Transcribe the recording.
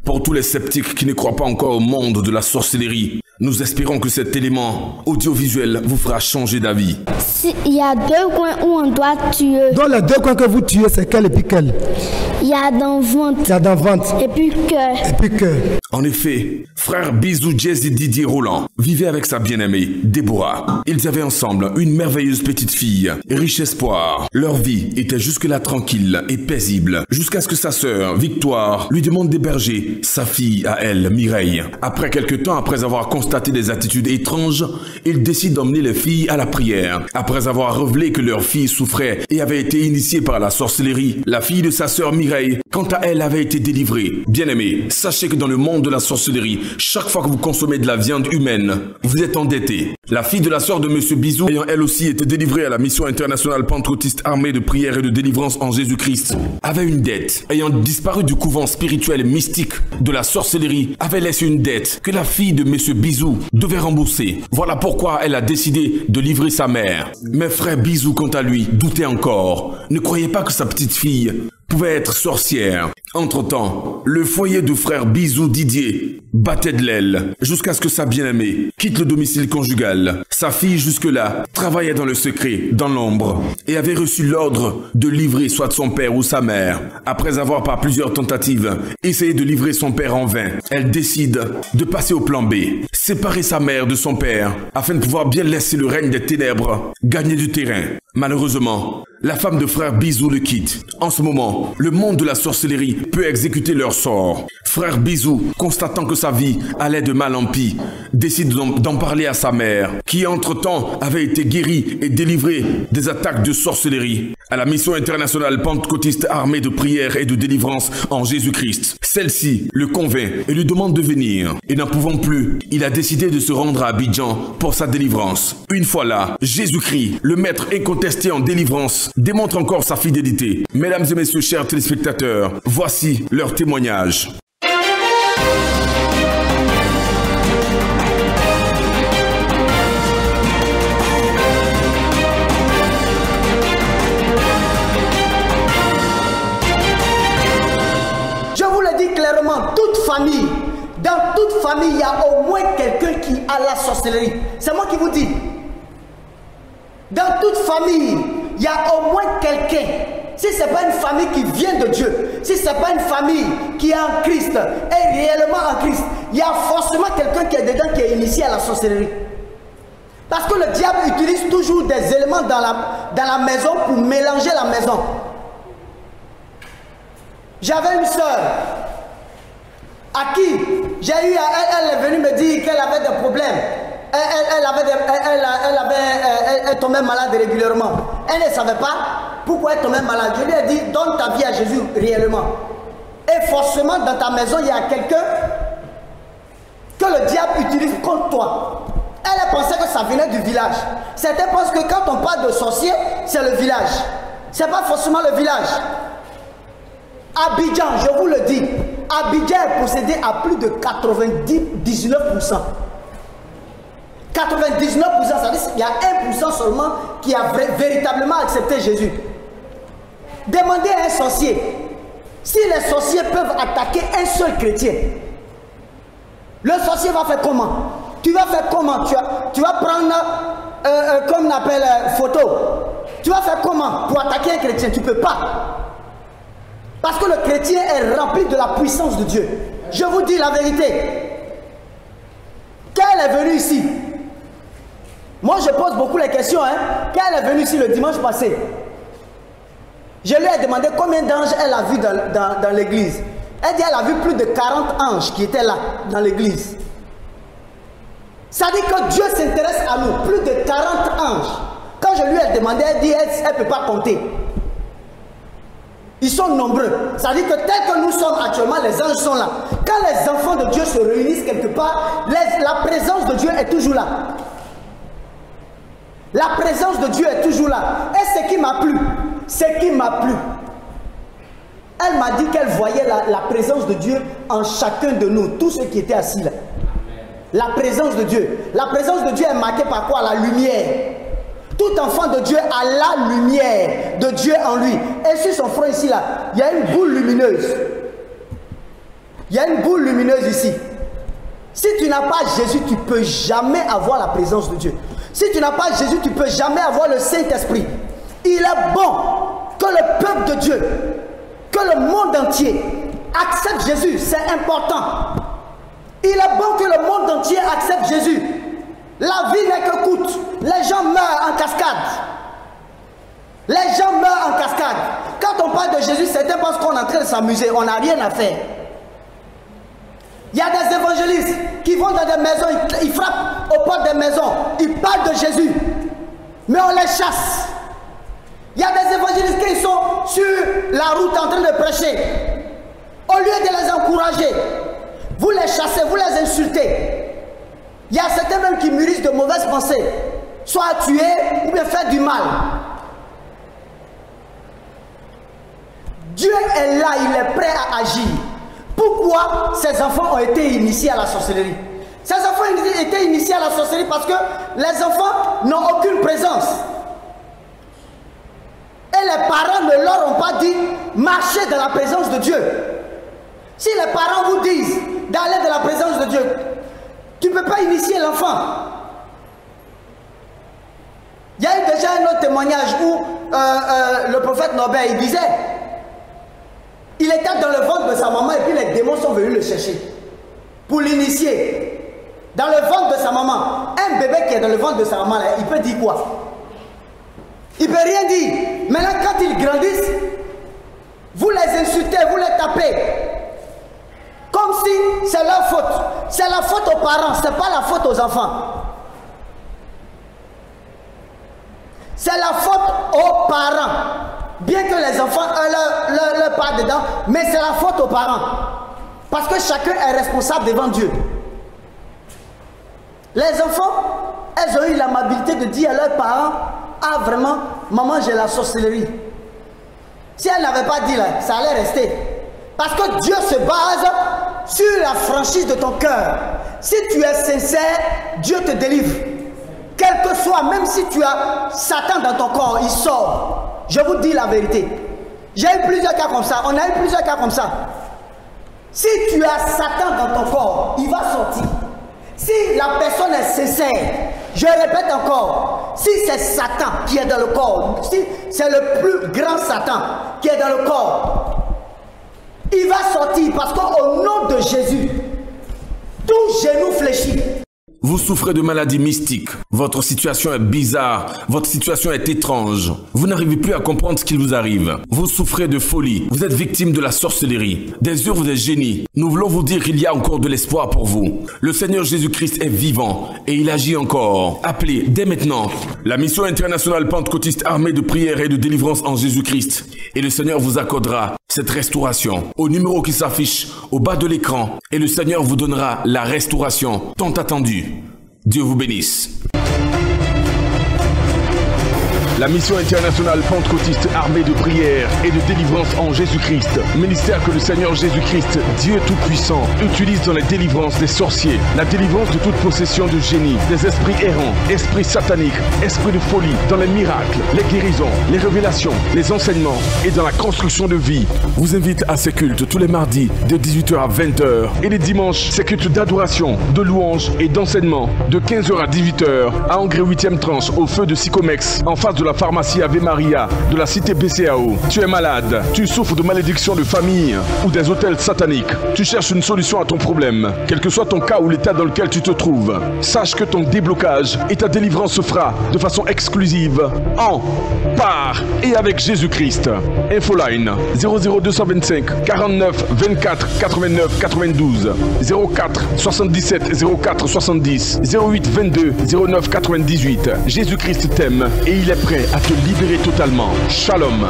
Pour tous les sceptiques qui ne croient pas encore au monde de la sorcellerie, nous espérons que cet élément audiovisuel vous fera changer d'avis. Il y a deux coins où on doit tuer. Dans les deux coins que vous tuez, c'est quel et puis quel? Il y a dans le ventre. Il y a dans le ventre. Et puis cœur. Et puis cœur. En effet, frère Bisou, Jesse Didier Roland vivait avec sa bien-aimée, Déborah. Ils avaient ensemble une merveilleuse petite fille, riche espoir. Leur vie était jusque-là tranquille et paisible, jusqu'à ce que sa sœur, Victoire, lui demande d'héberger sa fille à elle, Mireille. Après quelques temps, après avoir constaté des attitudes étranges, ils décident d'emmener les filles à la prière. Après avoir révélé que leur fille souffrait et avait été initiée par la sorcellerie, la fille de sa sœur Mireille, quant à elle, avait été délivrée. Bien-aimés, sachez que dans le monde de la sorcellerie, chaque fois que vous consommez de la viande humaine, vous êtes endetté. La fille de la sœur de Monsieur Bisou, ayant elle aussi été délivrée à la mission internationale pentecôtiste armée de prière et de délivrance en Jésus-Christ, avait une dette. Ayant disparu du couvent spirituel et mystique de la sorcellerie, avait laissé une dette que la fille de Monsieur Bisou devait rembourser. Voilà pourquoi elle a décidé de livrer sa mère. Mais frère Bisou, quant à lui, doutait encore. Ne croyait pas que sa petite fille pouvait être sorcière. Entre-temps, le foyer de frère Bisou Didier battait de l'aile jusqu'à ce que sa bien-aimée quitte le domicile conjugal. Sa fille jusque-là travaillait dans le secret, dans l'ombre, et avait reçu l'ordre de livrer soit son père ou sa mère. Après avoir par plusieurs tentatives essayé de livrer son père en vain, elle décide de passer au plan B, séparer sa mère de son père afin de pouvoir bien laisser le règne des ténèbres gagner du terrain. Malheureusement, la femme de frère Bisou le quitte. En ce moment, le monde de la sorcellerie peut exécuter leur sort. Frère Bisou, constatant que sa vie allait de mal en pis, décide d'en parler à sa mère, qui entre-temps avait été guérie et délivrée des attaques de sorcellerie à la mission internationale pentecôtiste armée de prière et de délivrance en Jésus-Christ. Celle-ci le convainc et lui demande de venir. Et n'en pouvant plus, il a décidé de se rendre à Abidjan pour sa délivrance. Une fois là, Jésus-Christ, le maître incontesté en délivrance, démontre encore sa fidélité. Mesdames et messieurs, chers téléspectateurs, voici leur témoignage. Je vous le dis clairement, toute famille, dans toute famille, il y a au moins quelqu'un qui a la sorcellerie. C'est moi qui vous dis. Dans toute famille, il y a au moins quelqu'un. Si ce n'est pas une famille qui vient de Dieu, si ce n'est pas une famille qui est en Christ, est réellement en Christ, il y a forcément quelqu'un qui est dedans, qui est initié à la sorcellerie. Parce que le diable utilise toujours des éléments dans la maison pour mélanger la maison. J'avais une soeur à qui j'ai eu, elle est venue me dire qu'elle avait des problèmes. Elle tombait malade régulièrement. Elle ne savait pas pourquoi elle tombait malade. Je lui ai dit, donne ta vie à Jésus réellement. Et forcément, dans ta maison, il y a quelqu'un que le diable utilise contre toi. Elle pensait que ça venait du village. Certains pensent que quand on parle de sorcier, c'est le village. Ce n'est pas forcément le village. Abidjan, je vous le dis, Abidjan est possédé à plus de 99%. 99%, ça veut dire qu'il y a 1% seulement qui a véritablement accepté Jésus. Demandez à un sorcier si les sorciers peuvent attaquer un seul chrétien. Le sorcier va faire comment? Tu vas faire comment? Tu vas prendre, comme on appelle, photo. Tu vas faire comment pour attaquer un chrétien? Tu ne peux pas. Parce que le chrétien est rempli de la puissance de Dieu. Je vous dis la vérité. Quand elle est venue ici, moi je pose beaucoup les questions. Quand elle est venue ici le dimanche passé, je lui ai demandé combien d'anges elle a vu dans l'église. Elle dit qu'elle a vu plus de 40 anges qui étaient là dans l'église. Ça dit que Dieu s'intéresse à nous, plus de 40 anges. Quand je lui ai demandé, elle dit qu'elle ne peut pas compter. Ils sont nombreux. Ça dit que tel que nous sommes actuellement, les anges sont là. Quand les enfants de Dieu se réunissent quelque part, la présence de Dieu est toujours là. La présence de Dieu est toujours là. Et ce qui m'a plu, elle m'a dit qu'elle voyait la présence de Dieu en chacun de nous, tous ceux qui étaient assis là. La présence de Dieu. La présence de Dieu est marquée par quoi? La lumière. Tout enfant de Dieu a la lumière de Dieu en lui. Et sur son front ici là, il y a une boule lumineuse. Il y a une boule lumineuse ici. Si tu n'as pas Jésus, tu ne peux jamais avoir la présence de Dieu. Si tu n'as pas Jésus, tu ne peux jamais avoir le Saint-Esprit. Il est bon que le peuple de Dieu, que le monde entier accepte Jésus. C'est important. Il est bon que le monde entier accepte Jésus. La vie n'est que courte. Les gens meurent en cascade. Les gens meurent en cascade. Quand on parle de Jésus, certains pensent qu'on est en train de s'amuser. On n'a rien à faire. Il y a des évangélistes qui vont dans des maisons, ils frappent aux portes des maisons, ils parlent de Jésus, mais on les chasse. Il y a des évangélistes qui sont sur la route en train de prêcher. Au lieu de les encourager, vous les chassez, vous les insultez. Il y a certains même qui mûrissent de mauvaises pensées, soit tuer ou bien faire du mal. Dieu est là, il est prêt à agir. Pourquoi ces enfants ont été initiés à la sorcellerie? Ces enfants ont été initiés à la sorcellerie parce que les enfants n'ont aucune présence. Et les parents ne leur ont pas dit marchez dans la présence de Dieu. Si les parents vous disent d'aller dans la présence de Dieu, tu ne peux pas initier l'enfant. Il y a eu déjà un autre témoignage où le prophète Norbert, il disait, il était dans le ventre de sa maman et puis les démons sont venus le chercher pour l'initier. Dans le ventre de sa maman, un bébé qui est dans le ventre de sa maman, là, il peut dire quoi? Il ne peut rien dire. Maintenant, quand ils grandissent, vous les insultez, vous les tapez. Comme si c'est leur faute. C'est la faute aux parents, ce n'est pas la faute aux enfants. C'est la faute aux parents. Bien que les enfants leur partent dedans, mais c'est la faute aux parents. Parce que chacun est responsable devant Dieu. Les enfants, elles ont eu l'amabilité de dire à leurs parents, ah vraiment, maman j'ai la sorcellerie. Si elle n'avait pas dit là, ça allait rester. Parce que Dieu se base sur la franchise de ton cœur. Si tu es sincère, Dieu te délivre. Quel que soit, même si tu as Satan dans ton corps, il sort. Je vous dis la vérité. J'ai eu plusieurs cas comme ça. On a eu plusieurs cas comme ça. Si tu as Satan dans ton corps, il va sortir. Si la personne est sincère, je répète encore, si c'est Satan qui est dans le corps, si c'est le plus grand Satan qui est dans le corps, il va sortir parce qu'au nom de Jésus, tout genou fléchit. Vous souffrez de maladies mystiques. Votre situation est bizarre. Votre situation est étrange. Vous n'arrivez plus à comprendre ce qui vous arrive. Vous souffrez de folie. Vous êtes victime de la sorcellerie, des œuvres des génies. Nous voulons vous dire qu'il y a encore de l'espoir pour vous. Le Seigneur Jésus-Christ est vivant et il agit encore. Appelez dès maintenant la mission internationale pentecôtiste armée de prière et de délivrance en Jésus-Christ. Et le Seigneur vous accordera cette restauration au numéro qui s'affiche au bas de l'écran. Et le Seigneur vous donnera la restauration tant attendue. Dieu vous bénisse. La mission internationale pentecôtiste armée de prière et de délivrance en Jésus-Christ. Ministère que le Seigneur Jésus-Christ, Dieu Tout-Puissant, utilise dans la délivrance des sorciers, la délivrance de toute possession de génie, des esprits errants, esprits sataniques, esprits de folie, dans les miracles, les guérisons, les révélations, les enseignements et dans la construction de vie. Vous invite à ces cultes tous les mardis de 18h à 20h et les dimanches, ces cultes d'adoration, de louange et d'enseignement de 15h à 18h à Angré 8e tranche au feu de Sycomex en face de la pharmacie Ave Maria de la cité BCAO. Tu es malade, tu souffres de malédictions de famille ou des hôtels sataniques. Tu cherches une solution à ton problème, quel que soit ton cas ou l'état dans lequel tu te trouves. Sache que ton déblocage et ta délivrance se fera de façon exclusive en, par et avec Jésus-Christ. Infoline 00225 49 24 89 92 04 77 04 70 08 22 09 98. Jésus-Christ t'aime et il est prêt à te libérer totalement. Shalom.